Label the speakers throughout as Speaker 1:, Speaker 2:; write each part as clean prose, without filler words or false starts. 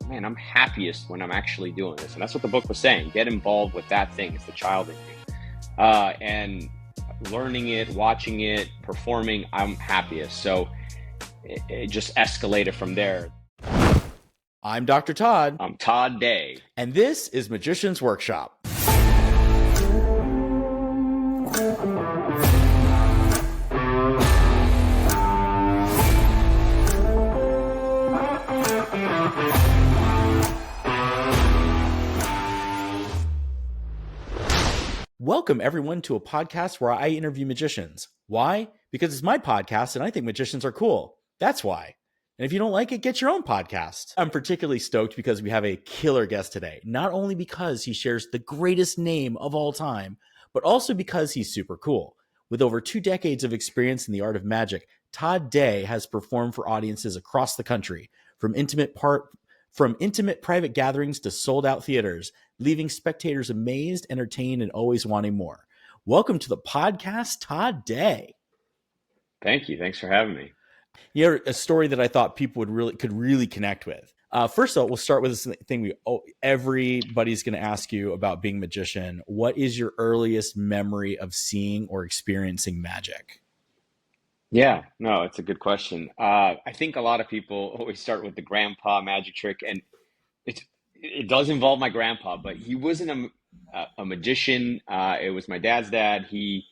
Speaker 1: man, I'm happiest when I'm actually doing this. And that's what the book was saying. Get involved with that thing. It's the child in you. And learning it, watching it, performing, I'm happiest. So it just escalated from there.
Speaker 2: I'm Dr. Todd.
Speaker 1: I'm Todd Day.
Speaker 2: And this is Magician's Workshop. Welcome, everyone, to a podcast where I interview magicians. Why? Because it's my podcast and I think magicians are cool. That's why. And if you don't like it, get your own podcast. I'm particularly stoked because we have a killer guest today, not only because he shares the greatest name of all time, but also because he's super cool. With over 2 decades of experience in the art of magic, Todd Day has performed for audiences across the country, from intimate private gatherings to sold-out theaters, leaving spectators amazed, entertained, and always wanting more. Welcome to the podcast, Todd Day.
Speaker 1: Thank you. Thanks for having me.
Speaker 2: You're a story that I thought people could really connect with. First of all, we'll start with this thing everybody's going to ask you about being a magician. What is your earliest memory of seeing or experiencing magic?
Speaker 1: Yeah, no, it's a good question. I think a lot of people always start with the grandpa magic trick, and it does involve my grandpa, but he wasn't a magician. It was my dad's dad. He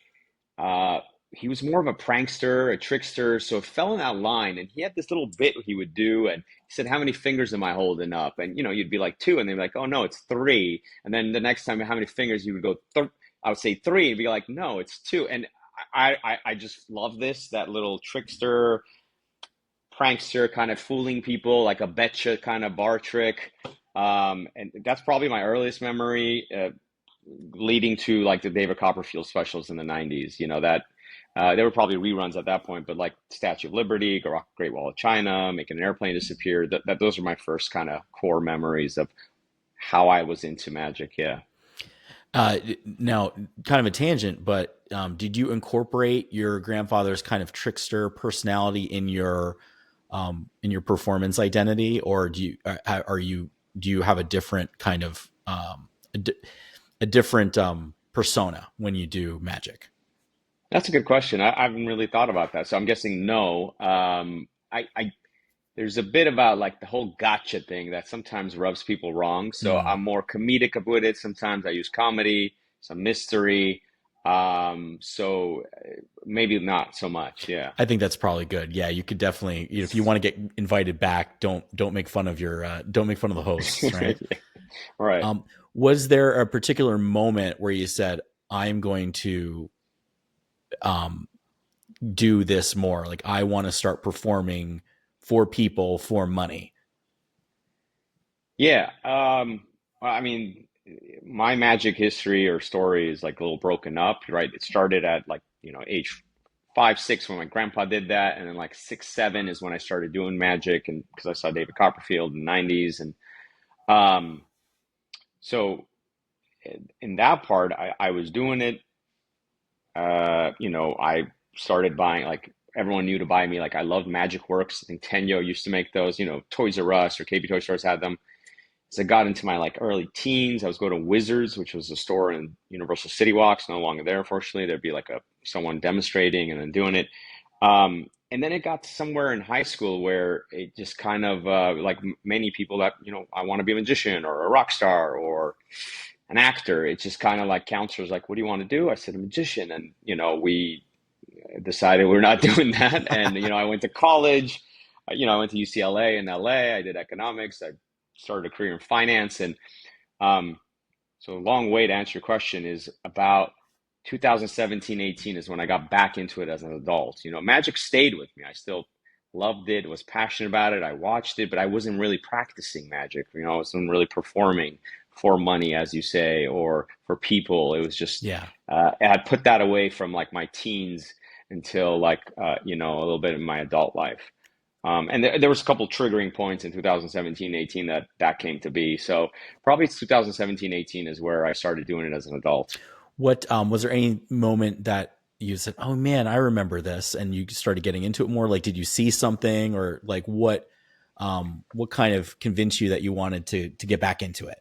Speaker 1: was more of a prankster, a trickster, so it fell in that line. And he had this little bit he would do, and he said, "How many fingers am I holding up?" And you'd be like 2, and they'd be like, "Oh no, it's 3." And then the next time, how many fingers? You would go, I would say 3, and be like, "No, it's 2." And I just love that little trickster, prankster kind of fooling people, like a betcha kind of bar trick. And that's probably my earliest memory, leading to like the David Copperfield specials in the 90s. There were probably reruns at that point, but like Statue of Liberty, Great Wall of China, making an airplane disappear. Those are my first kind of core memories of how I was into magic. Yeah.
Speaker 2: Now, kind of a tangent, but did you incorporate your grandfather's kind of trickster personality in your performance identity, or do you have a different kind of a different persona when you do magic?
Speaker 1: That's a good question. I haven't really thought about that, so I'm guessing no. There's a bit about like the whole gotcha thing that sometimes rubs people wrong. So I'm more comedic with it. Sometimes I use comedy, some mystery. So maybe not so much. Yeah.
Speaker 2: I think that's probably good. Yeah. You could definitely, if you want to get invited back, don't make fun of don't make fun of the hosts. Right.
Speaker 1: Right.
Speaker 2: Was there a particular moment where you said, I'm going to, do this more? Like, I want to start performing for people for money?
Speaker 1: Yeah. I mean, my magic history or story is like a little broken up, right? It started at like, age 5, 6 when my grandpa did that. And then like 6, 7 is when I started doing magic, and because I saw David Copperfield in the 90s. And so in that part, I was doing it. I started buying, like, everyone knew to buy me. Like, I loved Magic Works. I think Tenyo used to make those, Toys R Us or KB Toy Stores had them. As I got into my like early teens, I was going to Wizards, which was a store in Universal City Walks, no longer there, unfortunately. There'd be like someone demonstrating and then doing it. And then it got to somewhere in high school where it just kind of, like many people that, I want to be a magician or a rock star or an actor. It's just kind of like counselors, like, what do you want to do? I said, a magician. And, we decided we're not doing that. And, I went to college, I went to UCLA in LA. I did economics. I started a career in finance. And so a long way to answer your question is about 2017, 18 is when I got back into it as an adult. Magic stayed with me. I still loved it, was passionate about it. I watched it, but I wasn't really practicing magic. I wasn't really performing for money, as you say, or for people. It was just, I had put that away from like my teens until like, a little bit in my adult life. And there was a couple triggering points in 2017, 18 that came to be. So probably 2017, 18 is where I started doing it as an adult.
Speaker 2: What, was there any moment that you said, oh man, I remember this, and you started getting into it more? Like, did you see something, or like what What kind of convinced you that you wanted to get back into it?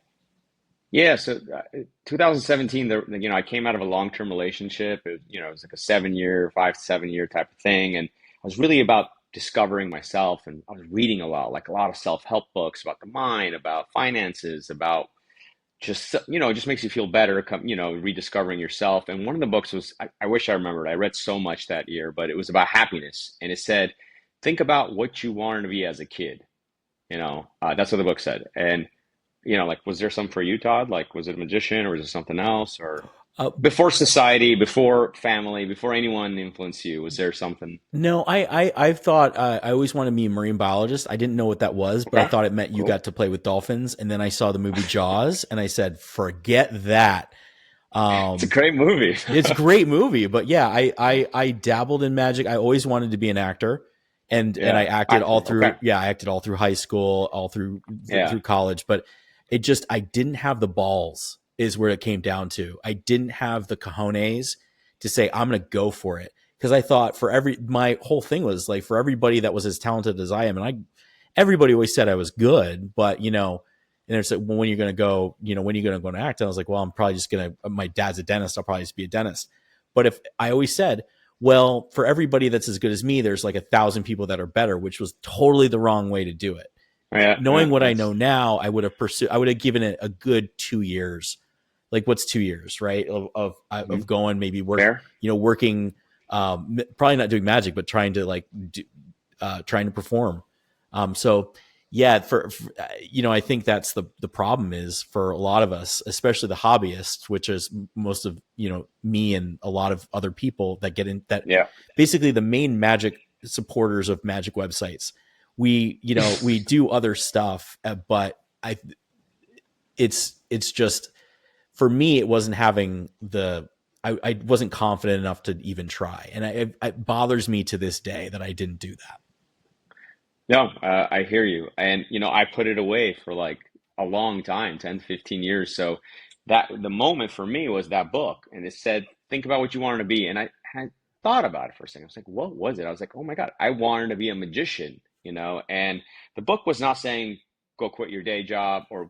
Speaker 1: Yeah, so 2017, I came out of a long-term relationship. It was like a 7 year, 5 to 7 year type of thing, and I was really about discovering myself. And I was reading a lot, like a lot of self-help books about the mind, about finances, about just makes you feel better, rediscovering yourself. And one of the books was, I wish I remembered. I read so much that year, but it was about happiness, and it said, think about what you wanted to be as a kid. That's what the book said, and like, was there something for you, Todd? Like, was it a magician or was it something else? Or
Speaker 2: Uh,
Speaker 1: before society, before family, before anyone influenced you, was there something?
Speaker 2: no, I've thought I always wanted to be a marine biologist. I didn't know what that was, but I
Speaker 1: Okay,
Speaker 2: thought it meant you
Speaker 1: cool.
Speaker 2: got to play with dolphins. And then I saw the movie Jaws, and I said, forget that.
Speaker 1: It's a
Speaker 2: Um,
Speaker 1: great movie.
Speaker 2: it's a great movie, but yeah, I dabbled in magic. I always wanted to be an actor, and I
Speaker 1: Yeah,
Speaker 2: acted all
Speaker 1: actor. Okay.
Speaker 2: through. Yeah, I acted all through high school, all
Speaker 1: Yeah.
Speaker 2: through college. But I didn't have the balls. Is where it came down to. I didn't have the cojones to say I'm going to go for it, because I thought my whole thing was like, for everybody that was as talented as I am, and everybody always said I was good, but and it's like, well, when you're going to go, when are you going to go and act? And I was like, well, I'm probably just going to, my dad's a dentist. I'll probably just be a dentist. But if I always said, well, for everybody that's as good as me, there's like 1,000 people that are better, which was totally the wrong way to do it.
Speaker 1: Yeah.
Speaker 2: Knowing
Speaker 1: Yeah.
Speaker 2: what I know
Speaker 1: That's
Speaker 2: now, I would have given it a good 2 years. Like, what's 2 years, right? Of
Speaker 1: mhm.
Speaker 2: going, maybe
Speaker 1: Fair.
Speaker 2: working, probably not doing magic, but trying to trying to perform. So yeah, I think that's the problem is for a lot of us, especially the hobbyists, which is most of me and a lot of other people that get in that,
Speaker 1: Yeah.
Speaker 2: basically the main magic supporters of magic websites. We do other stuff, but it's just, for me, it wasn't having I wasn't confident enough to even try, and it bothers me to this day that I didn't do that.
Speaker 1: No, I hear you. And, I put it away for like a long time, 10, 15 years. So that the moment for me was that book. And it said, think about what you wanted to be. And I had thought about it for a second. I was like, what was it? I was like, oh my God, I wanted to be a magician. And the book was not saying, go quit your day job or,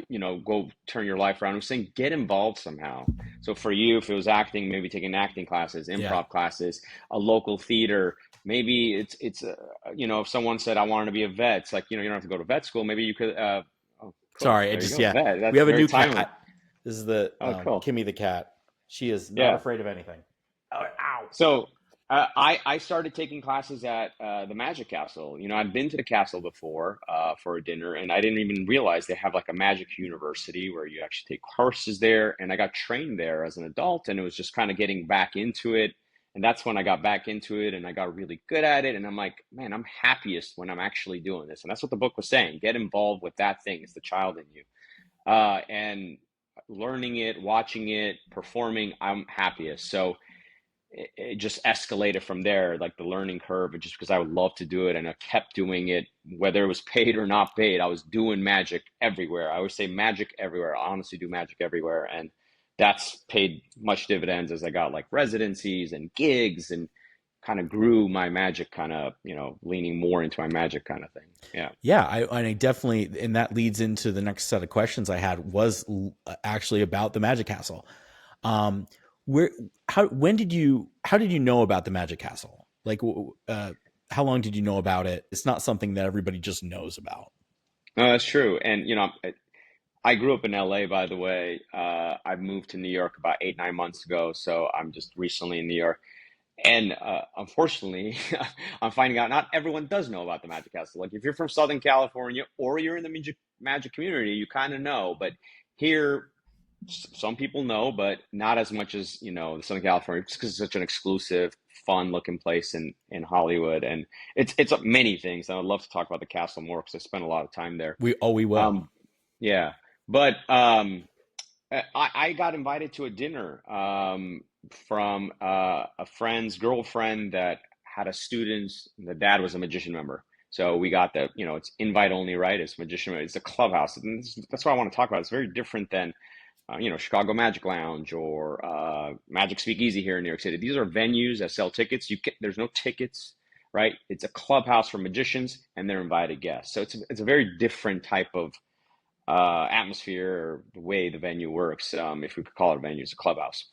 Speaker 1: go turn your life around. It was saying, get involved somehow. So for you, if it was acting, maybe taking acting classes,
Speaker 2: Yeah.
Speaker 1: improv classes, a local theater, maybe it's if someone said I wanted to be a vet, it's like, you don't have to go to vet school. Maybe you could. Oh, cool.
Speaker 2: Sorry, I
Speaker 1: There you
Speaker 2: just,
Speaker 1: go.
Speaker 2: yeah.
Speaker 1: Vet.
Speaker 2: We
Speaker 1: That's
Speaker 2: have a
Speaker 1: very
Speaker 2: new
Speaker 1: timely.
Speaker 2: cat. This is the
Speaker 1: Oh, cool.
Speaker 2: Kimmy the cat. She is not
Speaker 1: Yeah.
Speaker 2: afraid of anything. Oh, ow.
Speaker 1: So I started taking classes at the Magic Castle. I'd been to the castle before for a dinner, and I didn't even realize they have like a magic university where you actually take courses there. And I got trained there as an adult, and it was just kind of getting back into it. And that's when I got back into it, and I got really good at it. And I'm like, man, I'm happiest when I'm actually doing this. And that's what the book was saying. Get involved with that thing. It's the child in you. And learning it, watching it, performing, I'm happiest. So it just escalated from there, like the learning curve, just because I would love to do it, and I kept doing it, whether it was paid or not paid. I was doing magic everywhere. I always say magic everywhere. I honestly do magic everywhere, and that's paid much dividends as I got like residencies and gigs, and kind of grew my magic, kind of leaning more into my magic kind of thing. Yeah.
Speaker 2: Yeah, I definitely, and that leads into the next set of questions I had was actually about the Magic Castle. Um, where, how did you know about the Magic Castle? Like, how long did you know about it? It's not something that everybody just knows about.
Speaker 1: No, that's true. And I grew up in LA, by the way. I moved to New York about 8, 9 months ago, so I'm just recently in New York. And unfortunately, I'm finding out not everyone does know about the Magic Castle. Like, if you're from Southern California or you're in the magic community, you kind of know. But here, some people know, but not as much as the Southern California, just because it's such an exclusive, fun-looking place in Hollywood. And it's many things. And I'd love to talk about the castle more because I spent a lot of time there.
Speaker 2: We will.
Speaker 1: Um, yeah, but I got invited to a dinner from a friend's girlfriend that had a student. The dad was a magician member. So we got it's invite only, right? It's magician. It's a clubhouse. And that's what I want to talk about. It's very different than, Chicago Magic Lounge or Magic Speakeasy here in New York City. These are venues that sell tickets. There's no tickets. right? It's a clubhouse for magicians and they're invited guests. So it's a very different type of atmosphere or the way the venue works, if we could call it a venue, it's a clubhouse.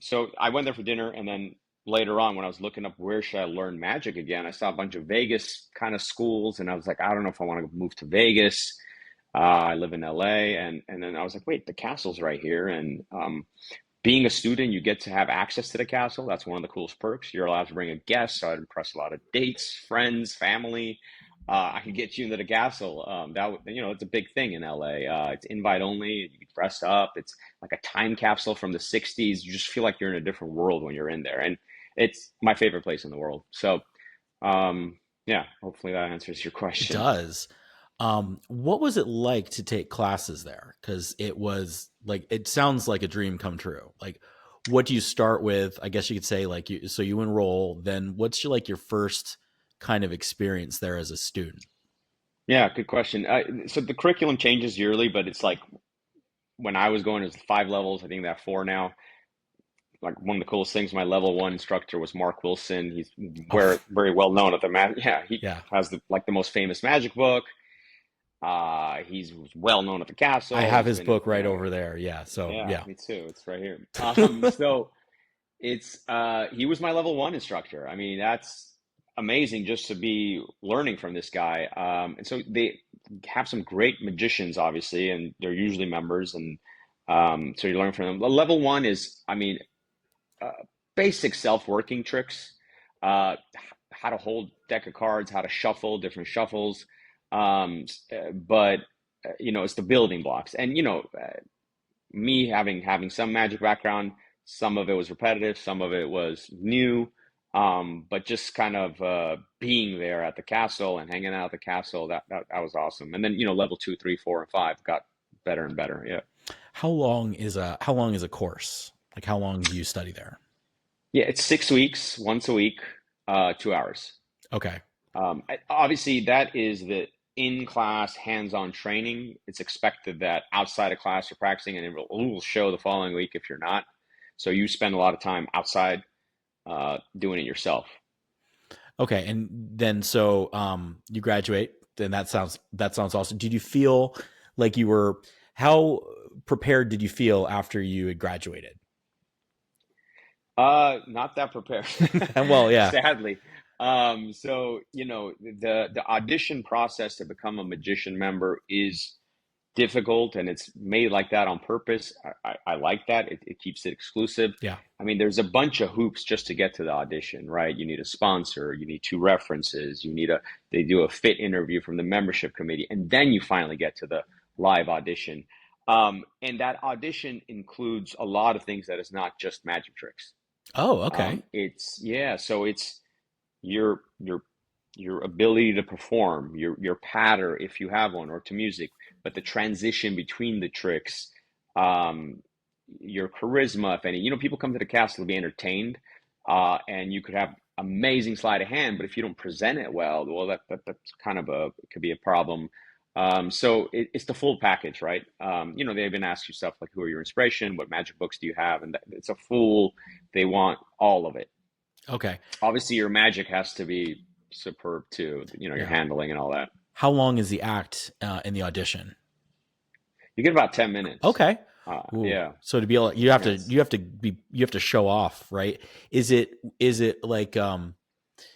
Speaker 1: So I went there for dinner, and then later on, when I was looking up where should I learn magic again, I saw a bunch of Vegas kind of schools, and I was like, I don't know if I want to move to Vegas. I live in LA, and then I was like, wait, the castle's right here, and being a student, you get to have access to the castle. That's one of the coolest perks. You're allowed to bring a guest, so I'd impress a lot of dates, friends, family. I could get you into the castle. It's a big thing in LA. It's invite only. You can dress up. It's like a time capsule from the '60s. You just feel like you're in a different world when you're in there, and it's my favorite place in the world. So, yeah, hopefully that answers your
Speaker 2: It
Speaker 1: question.
Speaker 2: does. What was it like to take classes there? Because it was like, it sounds like a dream come true. Like, what do you start with? I guess you could say like so you enroll, then what's your, like your first kind of experience there as a student?
Speaker 1: Yeah, good question. So the curriculum changes yearly, but it's like when I was going, it was 5 levels. I think they have 4 now. Like one of the coolest things, my level 1 instructor was Mark Wilson. He's
Speaker 2: Oh,
Speaker 1: very well known at the Yeah, he
Speaker 2: yeah.
Speaker 1: has the most famous magic book. He's well known at the
Speaker 2: I
Speaker 1: castle.
Speaker 2: have
Speaker 1: He's
Speaker 2: his
Speaker 1: been in,
Speaker 2: book right over there. Yeah. So
Speaker 1: yeah,
Speaker 2: yeah.
Speaker 1: me too. It's right here. So it's he was my level 1 instructor. I mean, that's amazing just to be learning from this guy. And so they have some great magicians, obviously, and they're usually members, and so you learn from them. Level 1 is, I mean, uh, basic self-working tricks, how to hold deck of cards, how to shuffle different shuffles. But it's the building blocks. And me having some magic background, some of it was repetitive, some of it was new. But just kind of being there at the castle and hanging out at the castle, that was awesome. And then level 2, 3, 4, and 5 got better and better. Yeah.
Speaker 2: How long is a course? Like how long do you study there?
Speaker 1: Yeah, it's 6 weeks, once a week, 2 hours.
Speaker 2: Okay.
Speaker 1: Obviously, that is the in-class hands-on training. It's expected that outside of class you're practicing, and it will show the following week if you're not. So you spend a lot of time outside doing it yourself.
Speaker 2: Okay. And then so you graduate, then that sounds awesome. Did you feel like you were how prepared did you feel after you had graduated?
Speaker 1: Not that prepared,
Speaker 2: And well, yeah.
Speaker 1: sadly. So the audition process to become a magician member is difficult, and it's made like that on purpose. I like that. It keeps it exclusive.
Speaker 2: Yeah.
Speaker 1: I mean, there's a bunch of hoops just to get to the audition, right? You need a sponsor, you need 2 references, they do a fit interview from the membership committee, and then you finally get to the live audition. And that audition includes a lot of things that is not just magic tricks.
Speaker 2: Oh, okay.
Speaker 1: So it's your your your ability to perform, your patter if you have one, or to music, but the transition between the tricks, um, your charisma, if any. People come to the castle to be entertained, and you could have amazing sleight of hand, but if you don't present it well, that's kind of it could be a problem. So it's the full package, right? They even ask you stuff like, who are your inspiration? What magic books do you have? And it's a full, they want all of it.
Speaker 2: Okay.
Speaker 1: Obviously, your magic has to be superb too. Your
Speaker 2: Yeah.
Speaker 1: handling and all that.
Speaker 2: How long is the act in the audition?
Speaker 1: You get about 10 minutes.
Speaker 2: Okay. Ooh.
Speaker 1: Yeah.
Speaker 2: So to be able, you have to
Speaker 1: Yes.
Speaker 2: show off, right? Is it like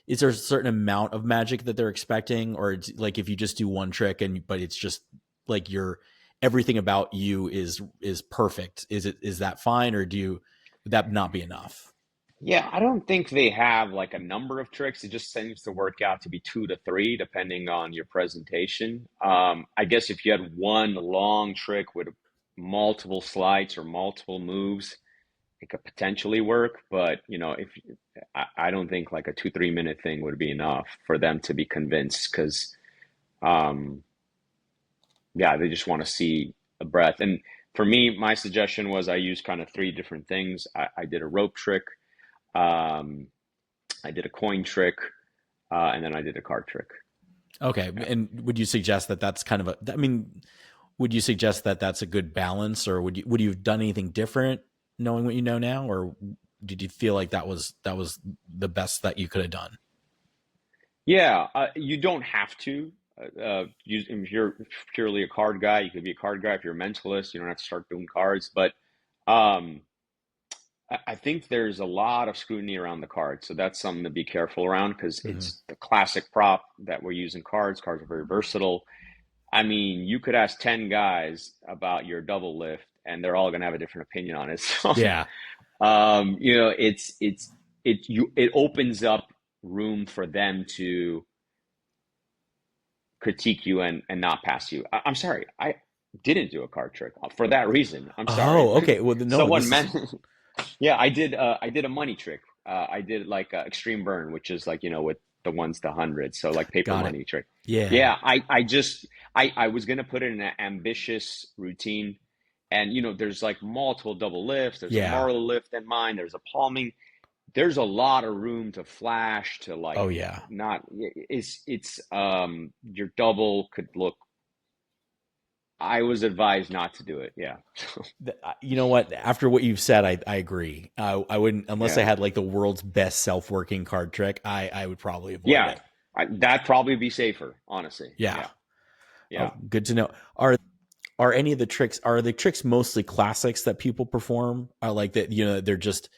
Speaker 2: is there a certain amount of magic that they're expecting, or it's like if you just do one trick but it's just like everything about you is perfect? Is that fine, or would that not be enough?
Speaker 1: Yeah, I don't think they have like a number of tricks. It just seems to work out to be 2 to 3, depending on your presentation. I guess if you had one long trick with multiple slides or multiple moves, it could potentially work. But if I don't think like a 2, 3 minute thing would be enough for them to be convinced, because um, yeah, they just want to see a breath. And for me, my suggestion was I used kind of 3 different things. I did a rope trick. Um, I did a coin trick, and then I did a card trick.
Speaker 2: Okay.
Speaker 1: Yeah.
Speaker 2: And would you suggest that that's kind of I mean, would you suggest that that's a good balance, or would you have done anything different knowing what you know now, or did you feel like that was the best that you could have done?
Speaker 1: Yeah, you don't have to. If you're purely a card guy, you could be a card guy. If you're a mentalist, you don't have to start doing cards. But um, I think there's a lot of scrutiny around the cards, so that's something to be careful around because
Speaker 2: Hmm.
Speaker 1: it's the classic prop that we're using cards. Cards are very versatile. I mean, you could ask 10 guys about your double lift, and they're all going to have a different opinion on it. So,
Speaker 2: Yeah.
Speaker 1: you know, it opens up room for them to critique you and not pass you. I'm sorry, I didn't do a card trick for that reason. I'm sorry.
Speaker 2: Oh, okay. Well, no,
Speaker 1: Someone
Speaker 2: this is
Speaker 1: meant, yeah, I did a money trick. I did like extreme burn, which is like, you know, with the ones to hundreds. So like paper
Speaker 2: got it.
Speaker 1: money trick.
Speaker 2: Yeah.
Speaker 1: Yeah, I was gonna put it in an ambitious routine. And you know, there's like multiple double lifts, there's a
Speaker 2: Yeah.
Speaker 1: Marlow lift in mine, there's a palming, there's a lot of room to flash to like
Speaker 2: Oh, yeah.
Speaker 1: not it's your double could look. I was advised not to do it. Yeah.
Speaker 2: You know what? After what you've said, I agree. I wouldn't, unless I
Speaker 1: Yeah.
Speaker 2: had like the world's best self-working card trick, I would probably avoid
Speaker 1: Yeah.
Speaker 2: it.
Speaker 1: That'd probably be safer, honestly.
Speaker 2: Yeah.
Speaker 1: Yeah.
Speaker 2: Oh,
Speaker 1: Yeah.
Speaker 2: good to know. Are any of the tricks, are the tricks mostly classics that people perform? Are like that, you know, they're just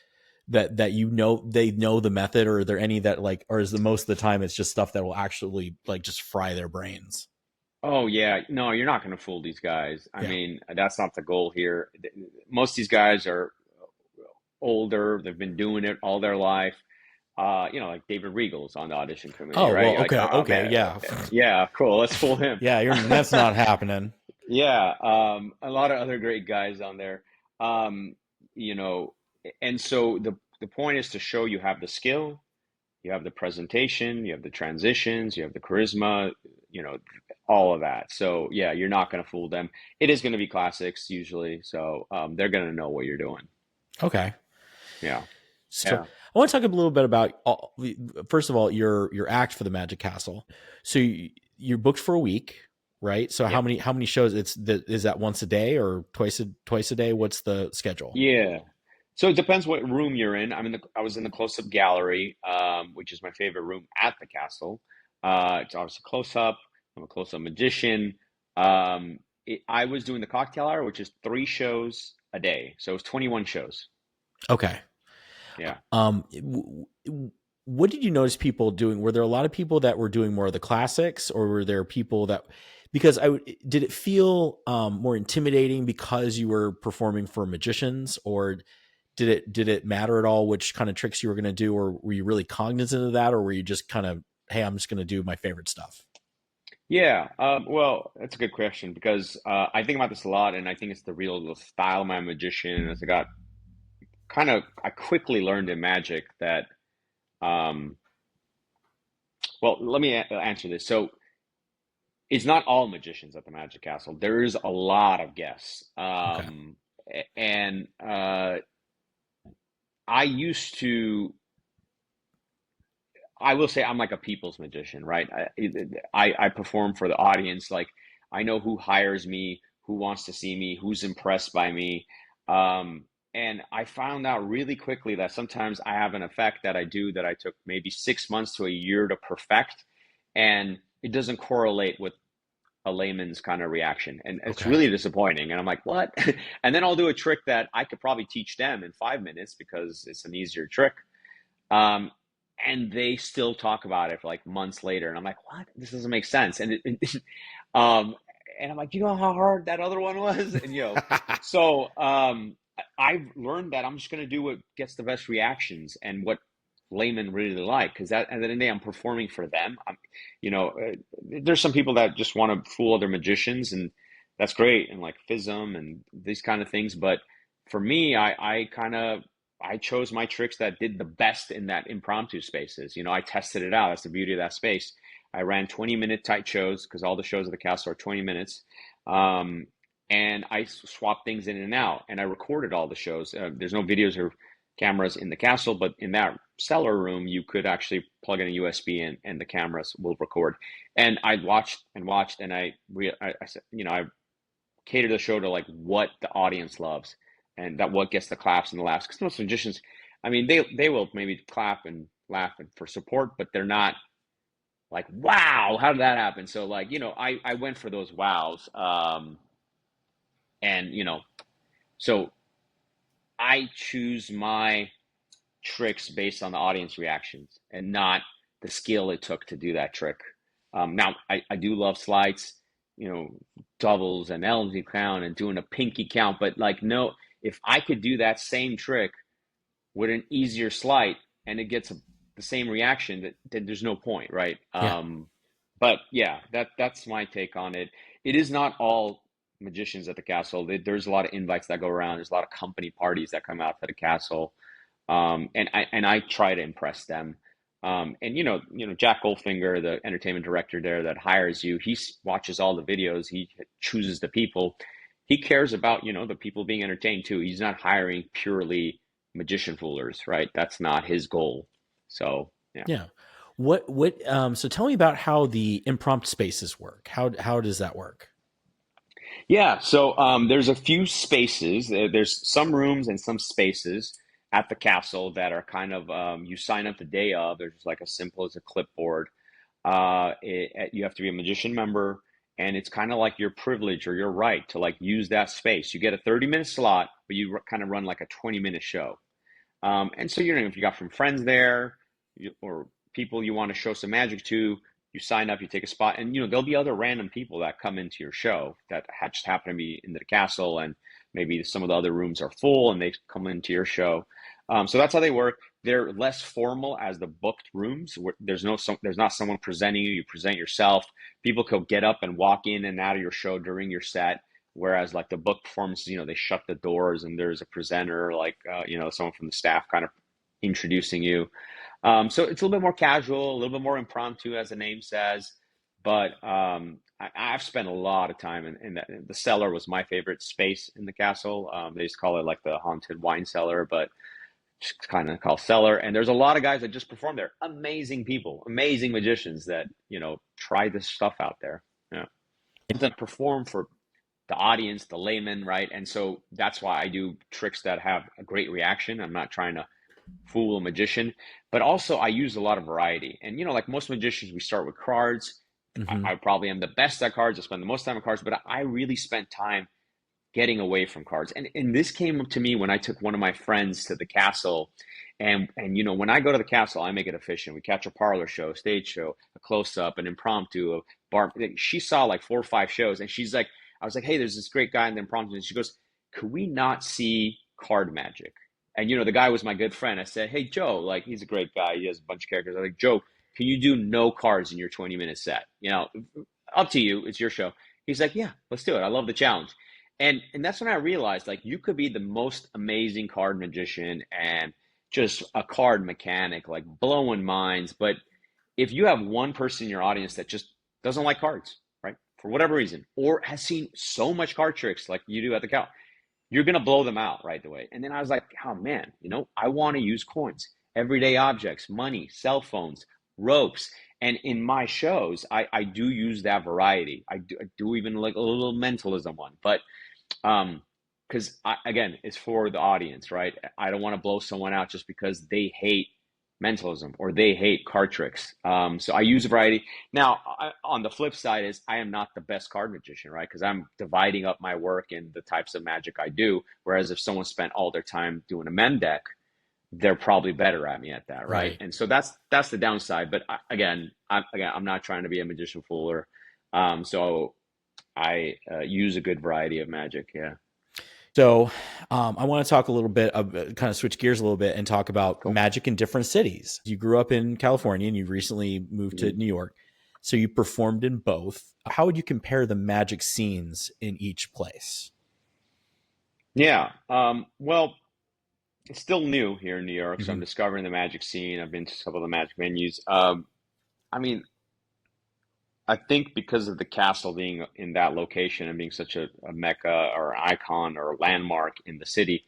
Speaker 2: that you know they know the method, or are there any that like, or is the most of the time it's just stuff that will actually like just fry their brains?
Speaker 1: Oh yeah. No, you're not going to fool these guys. I
Speaker 2: Yeah.
Speaker 1: mean, that's not the goal here. Most of these guys are older. They've been doing it all their life. You know, like David Regal's on the audition committee,
Speaker 2: Oh,
Speaker 1: right?
Speaker 2: well,
Speaker 1: You're like,
Speaker 2: okay,
Speaker 1: oh
Speaker 2: okay,
Speaker 1: man,
Speaker 2: yeah.
Speaker 1: yeah, cool. Let's fool him.
Speaker 2: Yeah, you're that's not happening.
Speaker 1: Yeah, a lot of other great guys on there. Um, you know, and so the point is to show you have the skill, you have the presentation, you have the transitions, you have the charisma, you know, all of that. So yeah, you're not going to fool them. It is going to be classics usually, so they're going to know what you're doing.
Speaker 2: Okay.
Speaker 1: Yeah,
Speaker 2: So
Speaker 1: yeah,
Speaker 2: I want to talk a little bit about first of all your act for the Magic Castle. So you're booked for a week, right? So
Speaker 1: yep,
Speaker 2: how many shows? Is that once a day or twice a day? What's the schedule?
Speaker 1: yeah. So it depends what room you're in. I was in the close-up gallery, which is my favorite room at the castle. It's obviously close-up. I'm a close-up magician. I was doing the cocktail hour, which is 3 shows a day. So it was 21 shows.
Speaker 2: Okay.
Speaker 1: Yeah.
Speaker 2: What did you notice people doing? Were there a lot of people that were doing more of the classics, or were there people that, because did it feel more intimidating because you were performing for magicians, or did it matter at all which kind of tricks you were going to do, or were you really cognizant of that, or were you just kind of, hey, I'm just going to do my favorite stuff?
Speaker 1: Yeah. Well, that's a good question because I think about this a lot, and I think it's the real style of my magician. As I quickly learned in magic that, um, well, let me answer this. So it's not all magicians at the Magic Castle. There is a lot of guests.
Speaker 2: Okay.
Speaker 1: And I used to, I will say I'm like a people's magician, right? I perform for the audience. Like I know who hires me, who wants to see me, who's impressed by me. Um, and I found out really quickly that sometimes I have an effect that I do that I took maybe 6 months to a year to perfect. And it doesn't correlate with a layman's kind of reaction. And it's
Speaker 2: Okay.
Speaker 1: really disappointing. And I'm like, what? And then I'll do a trick that I could probably teach them in 5 minutes because it's an easier trick. Um, and they still talk about it for like months later. And I'm like, what? This doesn't make sense. Um, and I'm like, you know how hard that other one was? And, so I've learned that I'm just going to do what gets the best reactions and what laymen really like. Because at the end of the day, I'm performing for them. You know, there's some people that just want to fool other magicians, and that's great. And like FISM and these kind of things. But for me, I chose my tricks that did the best in that impromptu spaces. You know, I tested it out. That's the beauty of that space. I ran 20-minute tight shows because all the shows at the castle are 20 minutes. Um, and I swapped things in and out, and I recorded all the shows. There's no videos or cameras in the castle, but in that cellar room, you could actually plug in a USB and the cameras will record. And I watched and watched, and I said, I cater the show to like what the audience loves and that what gets the claps and the laughs. Because most magicians, I mean, they will maybe clap and laugh for support, but they're not. like, wow, how did that happen? So like, I went for those wows. And so I choose my tricks based on the audience reactions and not the skill it took to do that trick. Now, I do love slides, you know, doubles and Ellery count and doing a pinky count, but like, no, if I could do that same trick with an easier slide and it gets the same reaction, that there's no point, right?
Speaker 2: Yeah.
Speaker 1: But yeah, that's my take on it. It is not all magicians at the castle. There's a lot of invites that go around. There's a lot of company parties that come out to the castle, and I try to impress them. And Jack Goldfinger, the entertainment director there that hires you, he watches all the videos. He chooses the people. He cares about the people being entertained too. He's not hiring purely magician foolers, right? That's not his goal. So yeah.
Speaker 2: Yeah. So tell me about how the impromptu spaces work. How does that work?
Speaker 1: Yeah, so there's a few spaces. There's some rooms and some spaces at the castle that are kind of you sign up the day of. There's like as simple as a clipboard. You have to be a magician member, and it's kind of like your privilege or your right to like use that space. You get a 30-minute slot, but you kind of run like a 20-minute show. And so if you got some friends there, or people you want to show some magic to, you sign up, you take a spot, and there'll be other random people that come into your show that just happen to be into the castle, and maybe some of the other rooms are full, and they come into your show. So that's how they work. They're less formal as the booked rooms. Where there's not someone presenting you. You present yourself. People could get up and walk in and out of your show during your set. Whereas like the book performances, they shut the doors and there's a presenter, like someone from the staff kind of introducing you. So it's a little bit more casual, a little bit more impromptu, as the name says. But I've spent a lot of time in that. The cellar was my favorite space in the castle. They just call it like the haunted wine cellar, but just kind of call cellar. And there's a lot of guys that just perform there. Amazing people, amazing magicians that try this stuff out there. Yeah, that perform for the audience, the layman, right? And so that's why I do tricks that have a great reaction. I'm not trying to fool a magician, but also I use a lot of variety. And like most magicians, we start with cards.
Speaker 2: Hmm.
Speaker 1: I probably am the best at cards. I spend the most time on cards, but I really spent time getting away from cards. And this came up to me when I took one of my friends to the castle. And when I go to the castle, I make it efficient. We catch a parlor show, a stage show, a close up, an impromptu, a bar. She saw like 4 or 5 shows, and she's like, I was like, hey, there's this great guy in the impromptu, and she goes, could we not see card magic? And the guy was my good friend. I said, hey, Joe, like he's a great guy. He has a bunch of characters. I was like, Joe, can you do no cards in your 20-minute set? Up to you. It's your show. He's like, yeah, let's do it. I love the challenge. And that's when I realized like you could be the most amazing card magician and just a card mechanic, like blowing minds. But if you have one person in your audience that just doesn't like cards, right, for whatever reason, or has seen so much card tricks like you do at the cow, you're going to blow them out right away. And then I was like, oh man, I want to use coins, everyday objects, money, cell phones, ropes. And in my shows, I do use that variety. I do even like a little mentalism one, but because again, it's for the audience, right? I don't want to blow someone out just because they hate mentalism or they hate card tricks. So I use a variety. Now, on the flip side is I am not the best card magician, right? Because I'm dividing up my work in the types of magic I do. Whereas if someone spent all their time doing a mem deck, they're probably better at me at that, right?
Speaker 2: Right.
Speaker 1: And so that's the downside. But I'm not trying to be a magician fooler. So I use a good variety of magic. Yeah.
Speaker 2: So I want to talk a little bit of kind of switch gears a little bit and talk about
Speaker 1: Cool.
Speaker 2: magic in different cities. You grew up in California and you recently moved to
Speaker 1: Mhm.
Speaker 2: New York. So you performed in both. How would you compare the magic scenes in each place?
Speaker 1: Yeah. Well, it's still new here in New York, so I'm
Speaker 2: Hmm.
Speaker 1: discovering the magic scene. I've been to a couple of the magic venues. I mean, I think because of the castle being in that location and being such a mecca or icon or landmark in the city,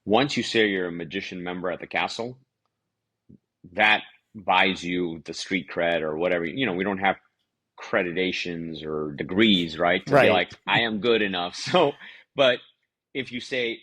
Speaker 1: once you say you're a magician member at the castle, that buys you the street cred or whatever. We don't have accreditations or degrees, right? To be
Speaker 2: Right.
Speaker 1: like, I am good enough. So, but if you say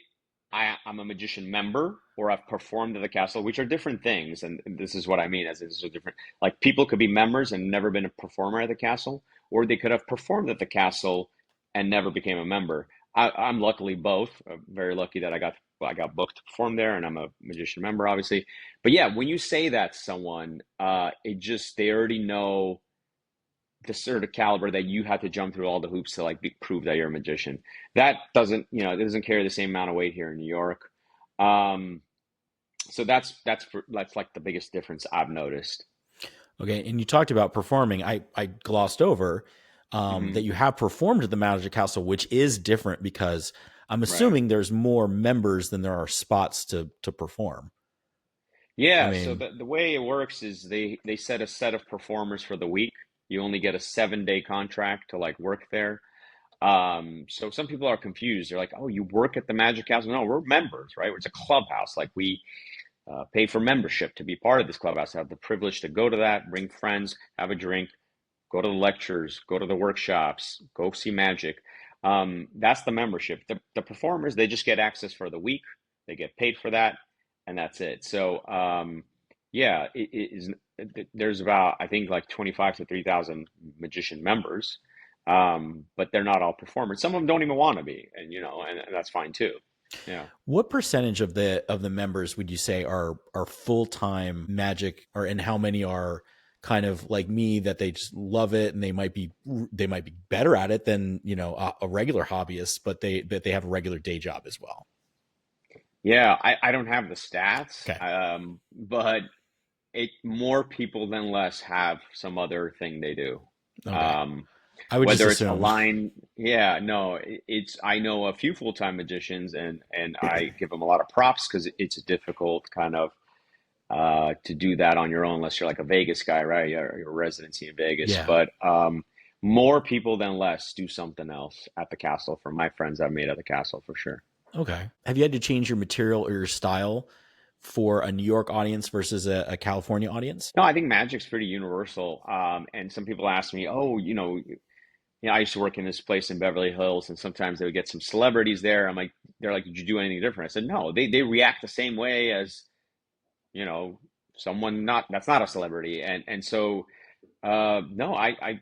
Speaker 1: I'm a magician member, or I've performed at the castle, which are different things. And this is what I mean, as this is different. Like people could be members and never been a performer at the castle, or they could have performed at the castle and never became a member. I'm luckily both. Very lucky that I got booked to perform there, and I'm a magician member, obviously. But yeah, when you say that to someone, it just they already know the sort of caliber that you have to jump through all the hoops to like prove that you're a magician. That doesn't, it doesn't carry the same amount of weight here in New York. Um, so that's like the biggest difference I've noticed.
Speaker 2: Okay, and you talked about performing. I glossed over
Speaker 1: Hmm.
Speaker 2: that you have performed at the Magic Castle, which is different because I'm
Speaker 1: Right.
Speaker 2: assuming there's more members than there are spots to perform. I
Speaker 1: Yeah. So
Speaker 2: mean,
Speaker 1: the way it works is they set a set of performers for the week. You only get a 7-day contract to like work there. So some people are confused. They're like, "Oh, you work at the Magic Castle?" No, we're members, right? It's a clubhouse. Like we pay for membership to be part of this clubhouse. Have the privilege to go to that, bring friends, have a drink, go to the lectures, go to the workshops, go see magic. That's the membership. The performers, they just get access for the week. They get paid for that, and that's it. So, yeah, there's about, I think, like 25 to 3,000 magician members, but they're not all performers. Some of them don't even want to be, and that's fine too. Yeah.
Speaker 2: what percentage of the members would you say are full-time magic, or and how many are kind of like me that they just love it and they might be better at it than a regular hobbyist, but they have a regular day job as well.
Speaker 1: Yeah, I don't have the stats,
Speaker 2: Okay.
Speaker 1: but it more people than less have some other thing they do.
Speaker 2: Okay.
Speaker 1: Um,
Speaker 2: I would just
Speaker 1: whether it's
Speaker 2: assume.
Speaker 1: align, yeah, no, it's I know a few full-time magicians and I give them a lot of props because it's difficult kind of to do that on your own unless you're like a Vegas guy, right? Your residency in Vegas.
Speaker 2: Yeah.
Speaker 1: But more people than less do something else at the castle from my friends I've made at the castle for sure.
Speaker 2: Okay. Have you had to change your material or your style for a New York audience versus a California audience?
Speaker 1: No, I think magic's pretty universal. And some people ask me, oh, I used to work in this place in Beverly Hills, and sometimes they would get some celebrities there. They're like, did you do anything different? I said, no, they react the same way as, you know, someone not that's not a celebrity. And so, no, I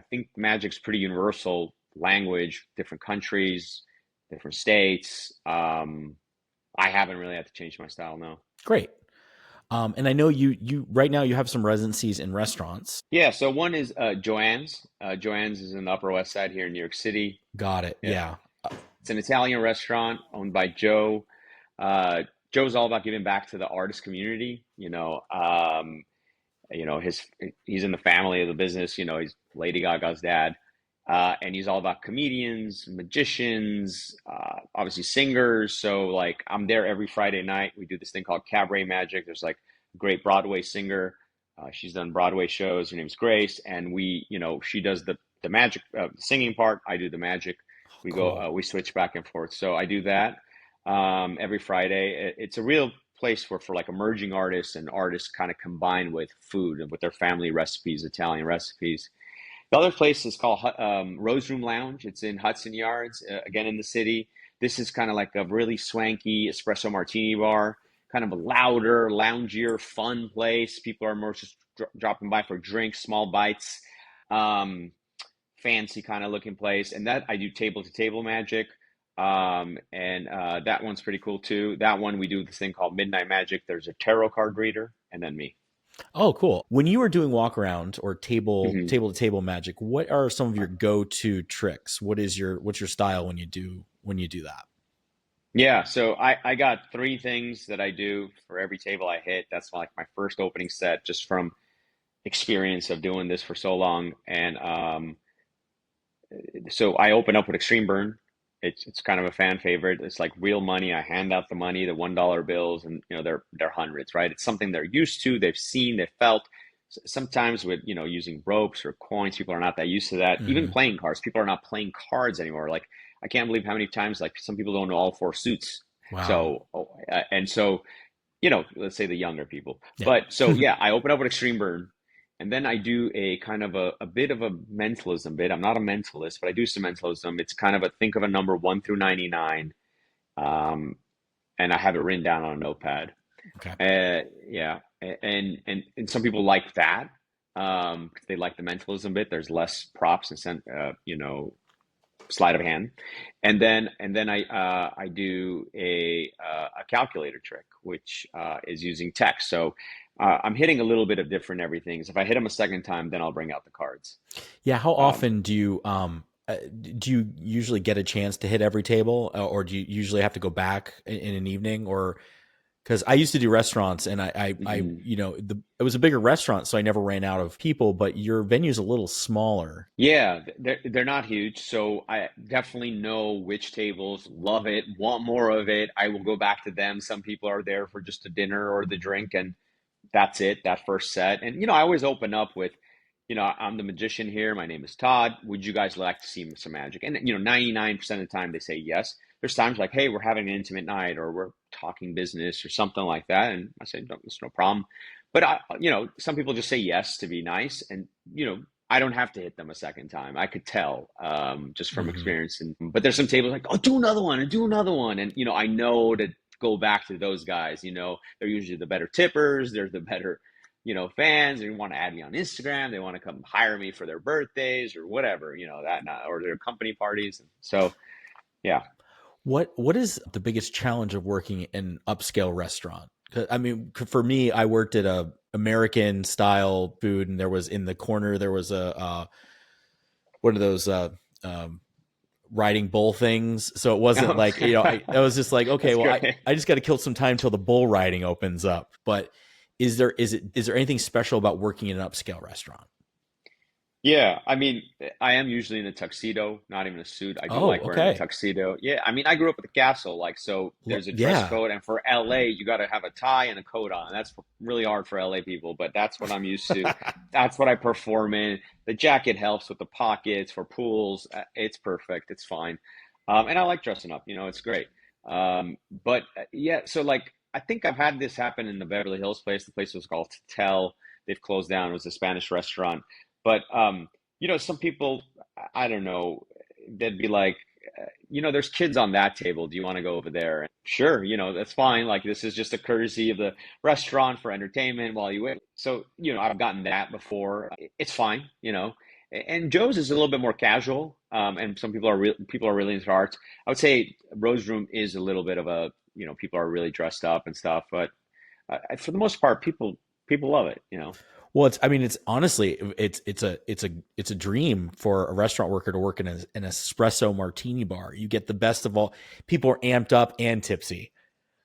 Speaker 1: think magic's pretty universal language, different countries, different states. I haven't really had to change my style, no.
Speaker 2: Great. And I know you right now you have some residencies in restaurants.
Speaker 1: Yeah, so one is Joanne's. Joanne's is in the Upper West Side here in New York City.
Speaker 2: Got it.
Speaker 1: Yeah,
Speaker 2: Yeah.
Speaker 1: it's an Italian restaurant owned by Joe. Joe's all about giving back to the artist community. His he's in the family of the business. He's Lady Gaga's dad, and he's all about comedians, magicians, obviously singers. So like, I'm there every Friday night. We do this thing called Cabaret Magic. There's like a great Broadway singer. She's done Broadway shows. Her name's Grace, and she does the magic, the singing part. I do the magic.
Speaker 2: Oh,
Speaker 1: We
Speaker 2: cool.
Speaker 1: we switch back and forth. So I do that every Friday. It's a real place where for like emerging artists and artists kind of combine with food and with their family recipes, Italian recipes. The other place is called Rose Room Lounge. It's in Hudson Yards, again in the city. This is kind of like a really swanky espresso martini bar, kind of a louder, loungier, fun place. People are more just dropping by for drinks, small bites, um, fancy kind of looking place. And that I do table to table magic. And that one's pretty cool too. That one we do this thing called Midnight Magic. There's a tarot card reader, and then me.
Speaker 2: Oh, cool. When you were doing walk around or table
Speaker 1: Mhm.
Speaker 2: table to table magic, what are some of your go-to tricks? What's your style when you do that?
Speaker 1: Yeah, so I got three things that I do for every table I hit. That's like my first opening set, just from experience of doing this for so long. And so I open up with Extreme Burn. It's kind of a fan favorite. It's like real money. I hand out the money, the $1 bills, and they're hundreds, right? It's something they're used to, they've seen, they've felt. Sometimes with using ropes or coins, people are not that used to that. Even
Speaker 2: Hmm.
Speaker 1: playing cards, people are not playing cards anymore. Like I can't believe how many times like some people don't know all four suits.
Speaker 2: Wow.
Speaker 1: So and so let's say the younger people.
Speaker 2: Yeah.
Speaker 1: But so yeah, I open up with Extreme Burn, and then I do a kind of a bit of a mentalism bit. I'm not a mentalist, but I do some mentalism. It's kind of a think of a number 1 through 99. Um, and I have it written down on a notepad.
Speaker 2: Okay.
Speaker 1: Yeah, and some people like that. 'Cause they like the mentalism bit. There's less props and sleight of hand, and then I do a calculator trick, which is using text. So I'm hitting a little bit of different everything. So if I hit them a second time, then I'll bring out the cards.
Speaker 2: Yeah. How
Speaker 1: Um,
Speaker 2: often do you usually get a chance to hit every table, or do you usually have to go back in an evening? Or because I used to do restaurants, and
Speaker 1: mhm.
Speaker 2: it was a bigger restaurant, so I never ran out of people. But your venue's a little smaller.
Speaker 1: Yeah, they're not huge, so I definitely know which tables love it, want more of it. I will go back to them. Some people are there for just a dinner or the drink, and that's it, that first set. And I always open up with, I'm the magician here. My name is Todd. Would you guys like to see some magic? And 99% of the time they say yes. There's times like, hey, we're having an intimate night, or we're talking business, or something like that, and I say, no, it's no problem. But some people just say yes to be nice, and I don't have to hit them a second time. I could tell just from
Speaker 2: Hmm.
Speaker 1: experience. But there's some tables like, oh, do another one and do another one, and I know to go back to those guys. They're usually the better tippers. They're the better, fans. They want to add me on Instagram. They want to come hire me for their birthdays or whatever, or their company parties. So yeah.
Speaker 2: What is the biggest challenge of working in an upscale restaurant? 'Cause, I mean, for me, I worked at a American style food, and there was in the corner there was a one of those riding bull things. So it wasn't
Speaker 1: Oh,
Speaker 2: like I was just like, okay,
Speaker 1: that's
Speaker 2: well,
Speaker 1: great.
Speaker 2: I just got to kill some time till the bull riding opens up. But is there anything special about working in an upscale restaurant?
Speaker 1: Yeah, I mean, I am usually in a tuxedo, not even a suit. I do
Speaker 2: Oh,
Speaker 1: like wearing a
Speaker 2: okay.
Speaker 1: tuxedo. Yeah, I mean, I grew up at the castle, like, so there's a dress
Speaker 2: Yeah.
Speaker 1: code, and for LA, you got to have a tie and a coat on. That's really hard for LA people, but that's what I'm used to. That's what I perform in. The jacket helps with the pockets for pools. It's perfect. It's fine. And I like dressing up, it's great. But yeah, so like, I think I've had this happen in the Beverly Hills place. The place was called Tell. They've closed down. It was a Spanish restaurant. But some people, I don't know, they'd be like, there's kids on that table. Do you want to go over there? And sure, that's fine. Like this is just a courtesy of the restaurant for entertainment while you wait. So, I've gotten that before. It's fine, And Joe's is a little bit more casual, and some people are really into arts. I would say Rose Room is a little bit of a, people are really dressed up and stuff, but for the most part, people love it.
Speaker 2: Well, I mean, it's honestly, it's a dream for a restaurant worker to work in an espresso martini bar. You get the best of all. People are amped up and tipsy.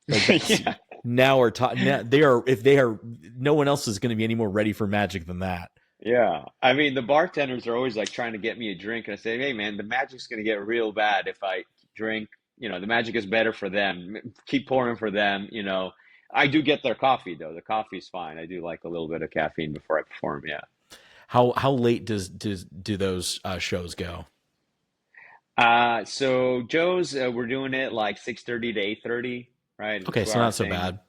Speaker 2: Like that's
Speaker 1: Yeah.
Speaker 2: now are taught. Now they are. If they are, no one else is going to be any more ready for magic than that.
Speaker 1: Yeah, I mean the bartenders are always like trying to get me a drink, and I say, "Hey, man, the magic's gonna get real bad if I drink. The magic is better for them. Keep pouring for them. I do get their coffee though. The coffee's fine. I do like a little bit of caffeine before I perform. Yeah.
Speaker 2: How late do those shows go?
Speaker 1: So Joe's, we're doing it like 6:30 to 8:30, right? A
Speaker 2: Okay, so
Speaker 1: 2 hour
Speaker 2: not so
Speaker 1: thing.
Speaker 2: bad.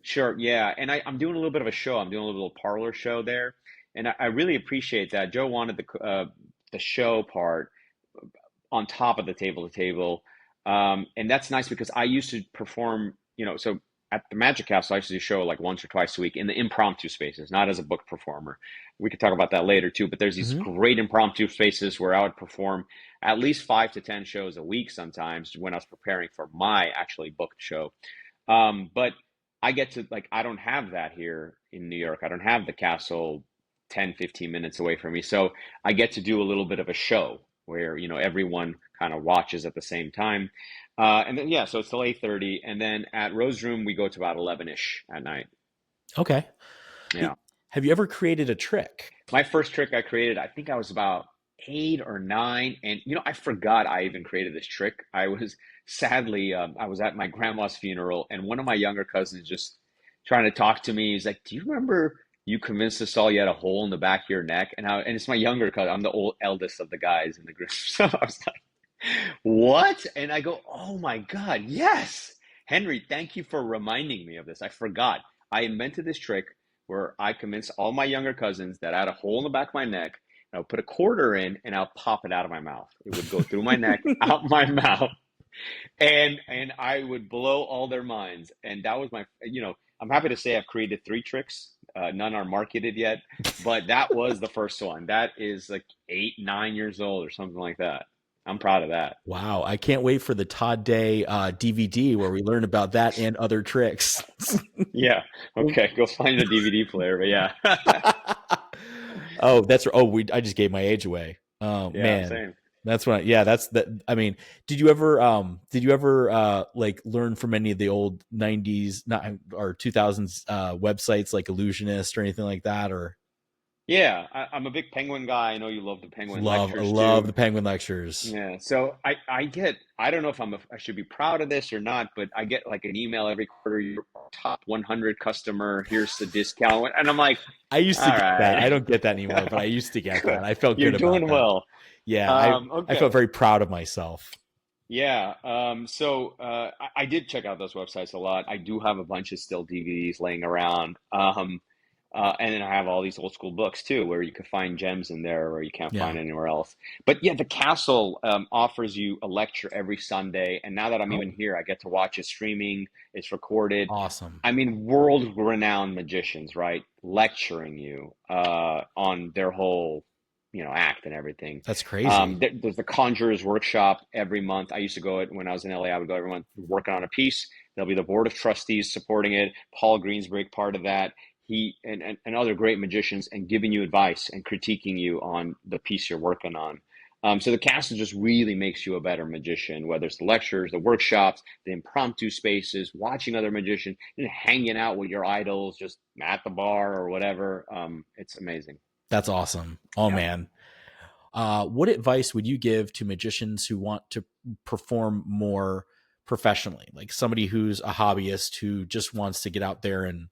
Speaker 1: Sure, yeah. And I'm doing a little bit of a show. I'm doing a little parlor show there, and I really appreciate that. Joe wanted the show part on top of the table to table. And that's nice because I used to perform, so at the Magic Castle, I used to do a show like once or twice a week in the impromptu spaces, not as a book performer. We could talk about that later too, but there's these
Speaker 2: Hmm.
Speaker 1: great impromptu spaces where I would perform at least 5 to 10 shows a week sometimes when I was preparing for my actually booked show. But I get to, like, I don't have that here in New York. I don't have the castle 10, 15 minutes away from me. So I get to do a little bit of a show where, everyone kind of watches at the same time. And then, yeah, so it's till 8:30. And then at Rose Room, we go to about 11-ish at night.
Speaker 2: Okay.
Speaker 1: Yeah.
Speaker 2: Have you ever created a trick?
Speaker 1: My first trick I created, I think I was about 8 or 9. And, I forgot I even created this trick. I was sadly, I was at my grandma's funeral, and one of my younger cousins just trying to talk to me. He's like, "Do you remember you convinced us all you had a hole in the back of your neck?" And it's my younger cousin. I'm the eldest of the guys in the group. So I was like, "What?" And I go, "Oh my God, yes. Henry, thank you for reminding me of this. I forgot. I invented this trick where I convinced all my younger cousins that I had a hole in the back of my neck. And I'll put a quarter in and I'll pop it out of my mouth. It would go through my neck, out my mouth. And I would blow all their minds. And that was I'm happy to say I've created three tricks. None are marketed yet, but that was the first one. That is like 8, 9 years old or something like that. I'm proud of that.
Speaker 2: Wow, I can't wait for the Todd Day DVD where we learn about that and other tricks.
Speaker 1: Yeah. Okay. Go find a DVD player. But yeah.
Speaker 2: Oh, that's oh, we I just gave my age away. Oh
Speaker 1: Yeah.
Speaker 2: man.
Speaker 1: Same.
Speaker 2: That's what yeah, that's that I mean, did you ever like learn from any of the old 90s not or 2000s websites like Illusionist or anything like that or
Speaker 1: Yeah. I'm a big Penguin guy. I know you love the Penguin lectures
Speaker 2: love
Speaker 1: too.
Speaker 2: the Penguin lectures.
Speaker 1: Yeah, so I don't know if I should be proud of this or not, but I get like an email every quarter, your top 100 customer, here's the discount. And I'm like,
Speaker 2: I used to
Speaker 1: all
Speaker 2: get that. I
Speaker 1: right,
Speaker 2: don't get that anymore, but I used to get that. I felt
Speaker 1: you're
Speaker 2: good about
Speaker 1: doing
Speaker 2: that.
Speaker 1: well.
Speaker 2: Yeah, I felt
Speaker 1: Okay.
Speaker 2: very proud of myself.
Speaker 1: Yeah. I did check out those websites a lot. I do have a bunch of still DVDs laying around. And then I have all these old school books too, where you can find gems in there where you can't
Speaker 2: Yeah.
Speaker 1: find anywhere else. But yeah, the Castle offers you a lecture every Sunday. And now that I'm
Speaker 2: Oh,
Speaker 1: even here, I get to watch it streaming. It's recorded.
Speaker 2: awesome.
Speaker 1: I mean, world-renowned magicians, right? Lecturing you on their whole, act and everything.
Speaker 2: That's crazy.
Speaker 1: There's the Conjurers Workshop every month. I used to go it when I was in LA. I would go every month working on a piece. There'll be the board of trustees supporting it. Paul Greensbrick part of that. He and other great magicians and giving you advice and critiquing you on the piece you're working on. So the castle just really makes you a better magician, whether it's the lectures, the workshops, the impromptu spaces, watching other magicians, and hanging out with your idols just at the bar or whatever. It's amazing.
Speaker 2: That's awesome. Oh
Speaker 1: Yeah.
Speaker 2: man. What advice would you give to magicians who want to perform more professionally? Like somebody who's a hobbyist who just wants to get out there and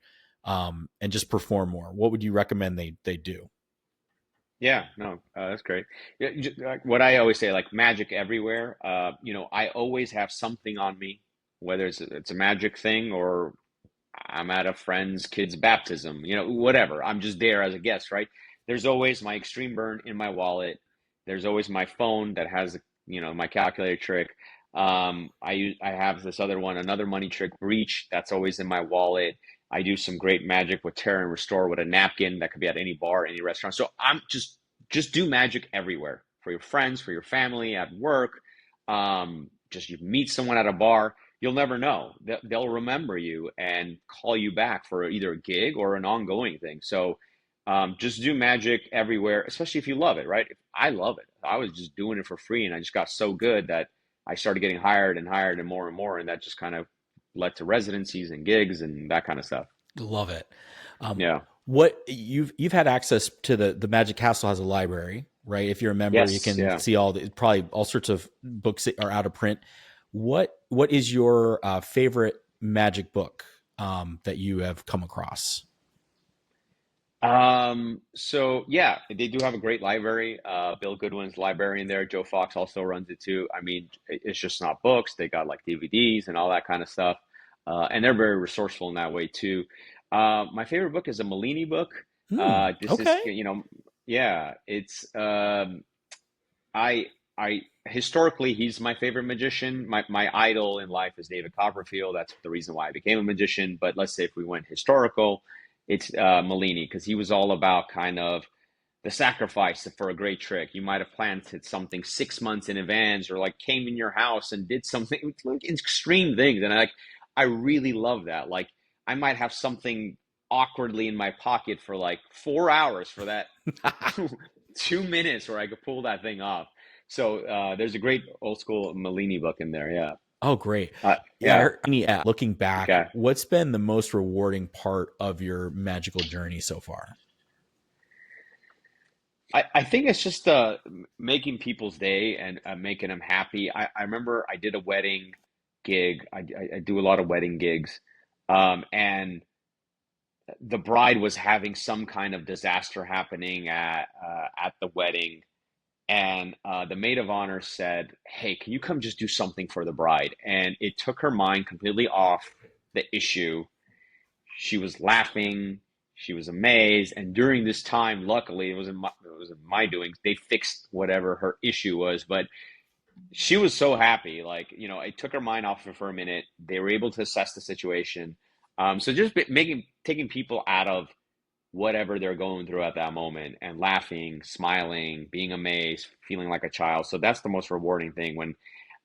Speaker 2: just perform more. What would you recommend they do?
Speaker 1: Yeah, no, that's great. Yeah, like what I always say, like magic everywhere. I always have something on me, whether it's a magic thing or I'm at a friend's kid's baptism, whatever. I'm just there as a guest, right? There's always my extreme burn in my wallet. There's always my phone that has, my calculator trick. I have this other one, another money trick, breach. That's always in my wallet. I do some great magic with tear and restore with a napkin that could be at any bar, any restaurant. So I'm just do magic everywhere for your friends, for your family, at work. Just you meet someone at a bar, you'll never know. They'll remember you and call you back for either a gig or an ongoing thing. So just do magic everywhere, especially if you love it, right? I love it. I was just doing it for free and I just got so good that I started getting hired and hired and more. And that just kind of led to residencies and gigs and that kind of stuff.
Speaker 2: Love it. Um,
Speaker 1: Yeah.
Speaker 2: what you've had access to the Magic Castle has a library, right? If you're a member, you
Speaker 1: Yes.
Speaker 2: can
Speaker 1: Yeah.
Speaker 2: see probably all sorts of books that are out of print. What is your favorite magic book that you have come across?
Speaker 1: So yeah, they do have a great library. Bill Goodwin's library in there. Joe Fox also runs it too. I mean, it's just not books. They got like DVDs and all that kind of stuff. And they're very resourceful in that way too. My favorite book is a Malini book. This is,
Speaker 2: Okay.
Speaker 1: yeah, it's, I historically he's my favorite magician. My idol in life is David Copperfield. That's the reason why I became a magician. But let's say if we went historical, it's Mellini because he was all about kind of the sacrifice for a great trick. You might have planned something 6 months in advance, or like came in your house and did something like extreme things. And I really love that. Like I might have something awkwardly in my pocket for like 4 hours for that 2 minutes where I could pull that thing off. So there's a great old school Mellini book in there. Yeah.
Speaker 2: Oh, great. Yeah,
Speaker 1: Yeah.
Speaker 2: looking back,
Speaker 1: Okay.
Speaker 2: what's been the most rewarding part of your magical journey so far?
Speaker 1: I think it's just making people's day and making them happy. I remember I did a wedding gig. I do a lot of wedding gigs. And the bride was having some kind of disaster happening at the wedding. And the maid of honor said, "Hey, can you come just do something for the bride?" And it took her mind completely off the issue. She was laughing. She was amazed. And during this time, luckily, it was in my doings. They fixed whatever her issue was. But She was so happy. Like, it took her mind off of it for a minute. They were able to assess the situation. So just taking people out of whatever they're going through at that moment and laughing, smiling, being amazed, feeling like a child. So that's the most rewarding thing when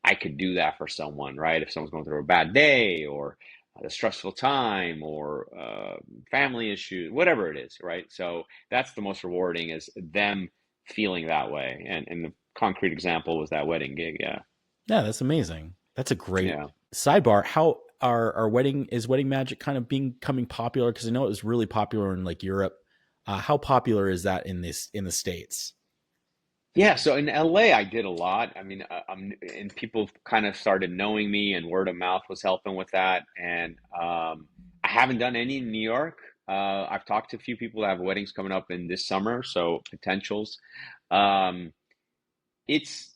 Speaker 1: I could do that for someone, right? If someone's going through a bad day or a stressful time or family issues, whatever it is, right? So that's the most rewarding is them feeling that way. And the concrete example was that wedding gig. Yeah.
Speaker 2: Yeah, that's amazing. That's a great
Speaker 1: Yeah.
Speaker 2: sidebar. How our wedding magic kind of becoming popular? Because I know it was really popular in like Europe. How popular is that in the States?
Speaker 1: Yeah, so in LA, I did a lot. I mean, and people kind of started knowing me, and word of mouth was helping with that. And I haven't done any in New York. I've talked to a few people that have weddings coming up in this summer, so potentials. Um, it's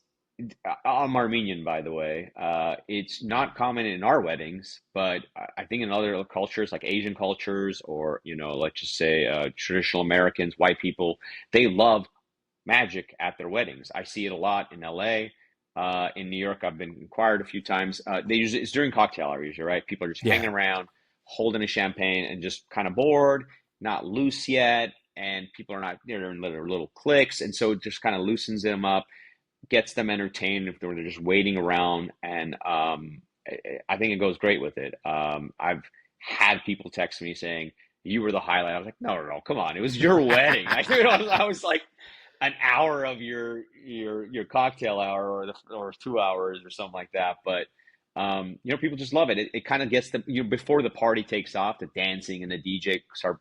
Speaker 1: I'm Armenian, by the way. It's not common in our weddings, but I think in other cultures, like Asian cultures, or let's just say traditional Americans, white people, they love magic at their weddings. I see it a lot in LA. In New York, I've been inquired a few times. They usually it's during cocktail hour, usually, right? People are just
Speaker 2: Yeah.
Speaker 1: hanging around, holding a champagne, and just kind of bored, not loose yet, and people are not they're in little cliques, and so it just kind of loosens them up, gets them entertained if they're just waiting around, and I think it goes great with it. I've had people text me saying you were the highlight. I was like, no, no, no, come on, it was your wedding. I was like an hour of your cocktail hour or 2 hours or something like that. But people just love it. It kind of gets them before the party takes off, the dancing and the DJ start.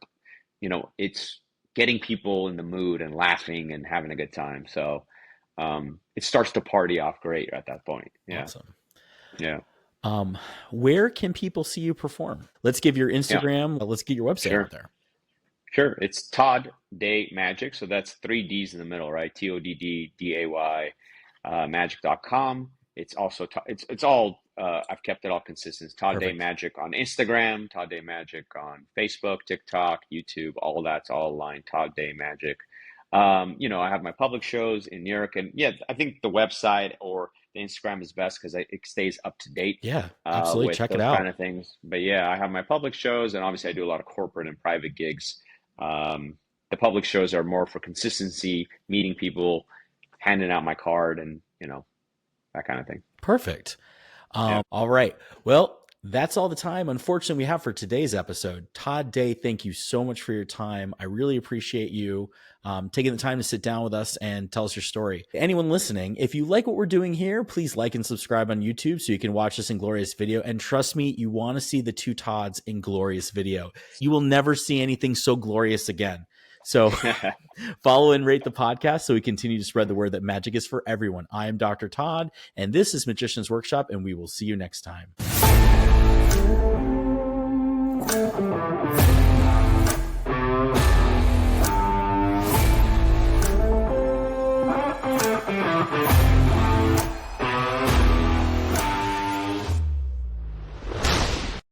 Speaker 1: It's getting people in the mood and laughing and having a good time. So it starts to party off great at that point. Yeah,
Speaker 2: Awesome.
Speaker 1: yeah,
Speaker 2: Um, where can people see you perform? Let's give your
Speaker 1: yeah.
Speaker 2: Instagram. Let's get your website out
Speaker 1: Sure.
Speaker 2: there.
Speaker 1: Sure. It's Todd Day Magic. So that's three D's in the middle, right? TODDDAY, magic.com. It's also, it's all, I've kept it all consistent. It's Todd Day
Speaker 2: Perfect.
Speaker 1: Magic on Instagram, Todd Day Magic on Facebook, TikTok, YouTube, all that's all aligned, Todd Day Magic. I have my public shows in New York, and yeah, I think the website or the Instagram is best because it stays up to date
Speaker 2: Yeah, absolutely.
Speaker 1: with
Speaker 2: Check it
Speaker 1: those kind
Speaker 2: out.
Speaker 1: of things. But yeah, I have my public shows, and obviously I do a lot of corporate and private gigs. The public shows are more for consistency, meeting people, handing out my card, and that kind of thing.
Speaker 2: Perfect.
Speaker 1: Yeah,
Speaker 2: All right. Well, that's all the time, unfortunately, we have for today's episode. Todd Day, thank you so much for your time. I really appreciate you taking the time to sit down with us and tell us your story. Anyone listening, if you like what we're doing here, please like and subscribe on YouTube so you can watch this in glorious video. And trust me, you want to see the two Todds in glorious video. You will never see anything so glorious again. So follow and rate the podcast so we continue to spread the word that magic is for everyone. I am Dr. Todd, and this is Magician's Workshop, and we will see you next time.